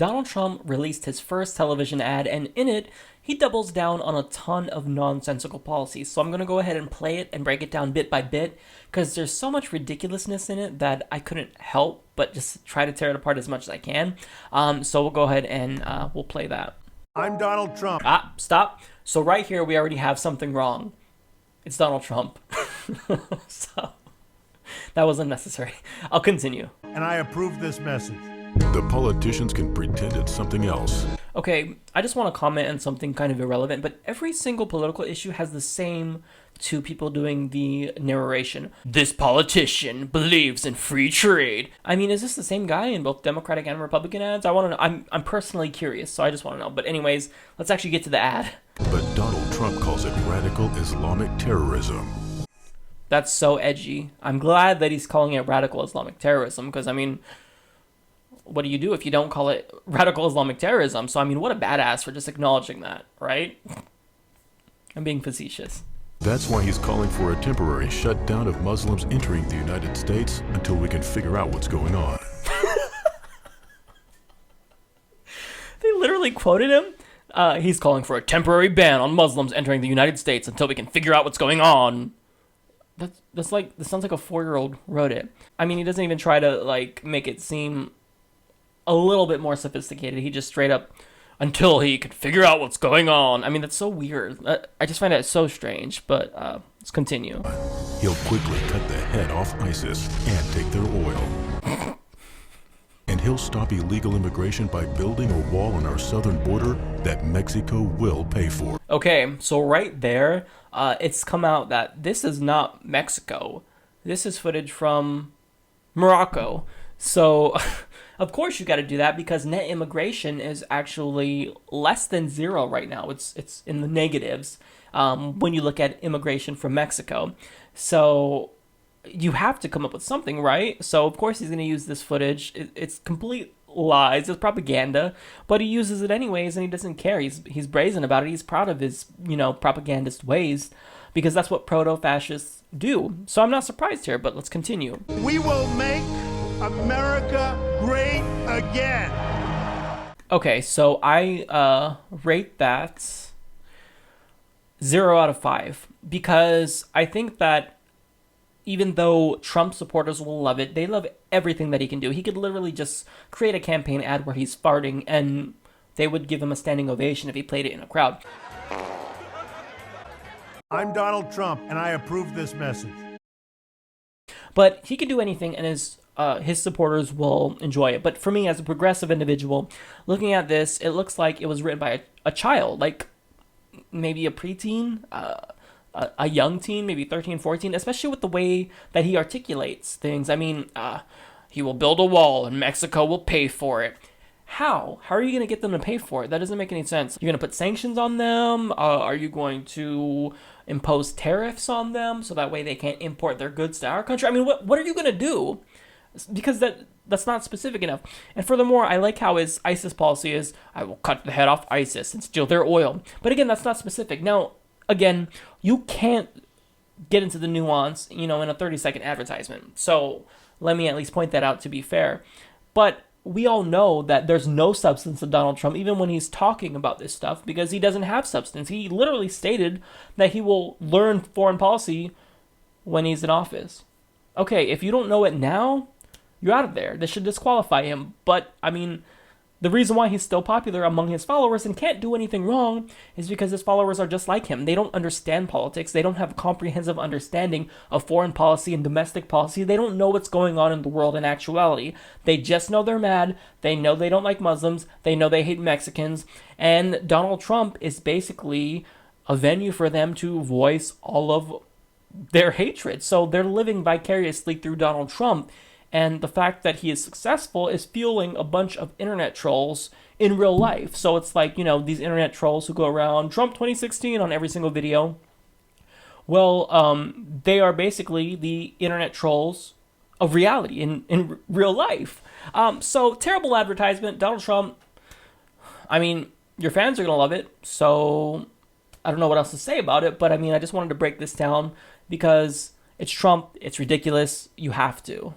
Donald Trump released his first television ad, and in it, he doubles down on a ton of nonsensical policies. So I'm going to go ahead and play it and break it down bit by bit, because there's so much ridiculousness in it that I couldn't help but just try to tear it apart as much as I can. So we'll go ahead and we'll play that. I'm Donald Trump. Stop. So right here, we already have something wrong. It's Donald Trump. So that was unnecessary. I'll continue. And I approve this message. The politicians can pretend it's something else. Okay, I just want to comment on something kind of irrelevant, but every single political issue has the same two people doing the narration. This politician believes in free trade. I mean, is this the same guy in both Democratic and Republican ads? I want to know. I'm personally curious, so I just want to know. But anyways, let's actually get to the ad. But Donald Trump calls it radical Islamic terrorism. That's so edgy. I'm glad that he's calling it radical Islamic terrorism, because, I mean, what do you do if you don't call it radical Islamic terrorism? So, I mean, what a badass for just acknowledging that, right? I'm being facetious. That's why he's calling for a temporary shutdown of Muslims entering the United States until we can figure out what's going on. They literally quoted him. He's calling for a temporary ban on Muslims entering the United States until we can figure out what's going on. This sounds like a 4-year-old wrote it. I mean, he doesn't even try to, like, make it seem a little bit more sophisticated. He just straight up, until he can figure out what's going on. I mean, that's so weird. I just find that so strange, but let's continue. He'll quickly cut the head off ISIS and take their oil. And he'll stop illegal immigration by building a wall on our southern border that Mexico will pay for. Okay, so right there, it's come out that this is not Mexico. This is footage from Morocco. So, of course you got to do that, because net immigration is actually less than 0 right now. It's in the negatives when you look at immigration from Mexico. So you have to come up with something, right? So of course he's going to use this footage. It's complete lies. It's propaganda, but he uses it anyways, and he doesn't care. He's brazen about it. He's proud of his, propagandist ways, because that's what proto-fascists do. So I'm not surprised here, but let's continue. We will make America great again. Okay, so I rate that 0 out of 5, because I think that even though Trump supporters will love it, they love everything that he can do. He could literally just create a campaign ad where he's farting, and they would give him a standing ovation if he played it in a crowd. I'm Donald Trump, and I approve this message. But he could do anything, and his supporters will enjoy it. But for me, as a progressive individual, looking at this, it looks like it was written by a child, like maybe a preteen, a young teen, maybe 13, 14, especially with the way that he articulates things. I mean, he will build a wall and Mexico will pay for it. How? How are you going to get them to pay for it? That doesn't make any sense. You're going to put sanctions on them? Are you going to impose tariffs on them so that way they can't import their goods to our country? I mean, what are you going to do? Because that's not specific enough. And furthermore, I like how his ISIS policy is, I will cut the head off ISIS and steal their oil. But again, that's not specific. Now, again, you can't get into the nuance, in a 30-second advertisement. So let me at least point that out to be fair. But we all know that there's no substance to Donald Trump, even when he's talking about this stuff, because he doesn't have substance. He literally stated that he will learn foreign policy when he's in office. Okay, if you don't know it now, you're out of there. This should disqualify him. But, I mean, the reason why he's still popular among his followers and can't do anything wrong is because his followers are just like him. They don't understand politics. They don't have a comprehensive understanding of foreign policy and domestic policy. They don't know what's going on in the world in actuality. They just know they're mad. They know they don't like Muslims. They know they hate Mexicans. And Donald Trump is basically a venue for them to voice all of their hatred. So they're living vicariously through Donald Trump. And the fact that he is successful is fueling a bunch of internet trolls in real life. So it's like, these internet trolls who go around Trump 2016 on every single video. Well, they are basically the internet trolls of reality in real life. So terrible advertisement. Donald Trump, I mean, your fans are going to love it. So I don't know what else to say about it. But I mean, I just wanted to break this down because it's Trump. It's ridiculous. You have to.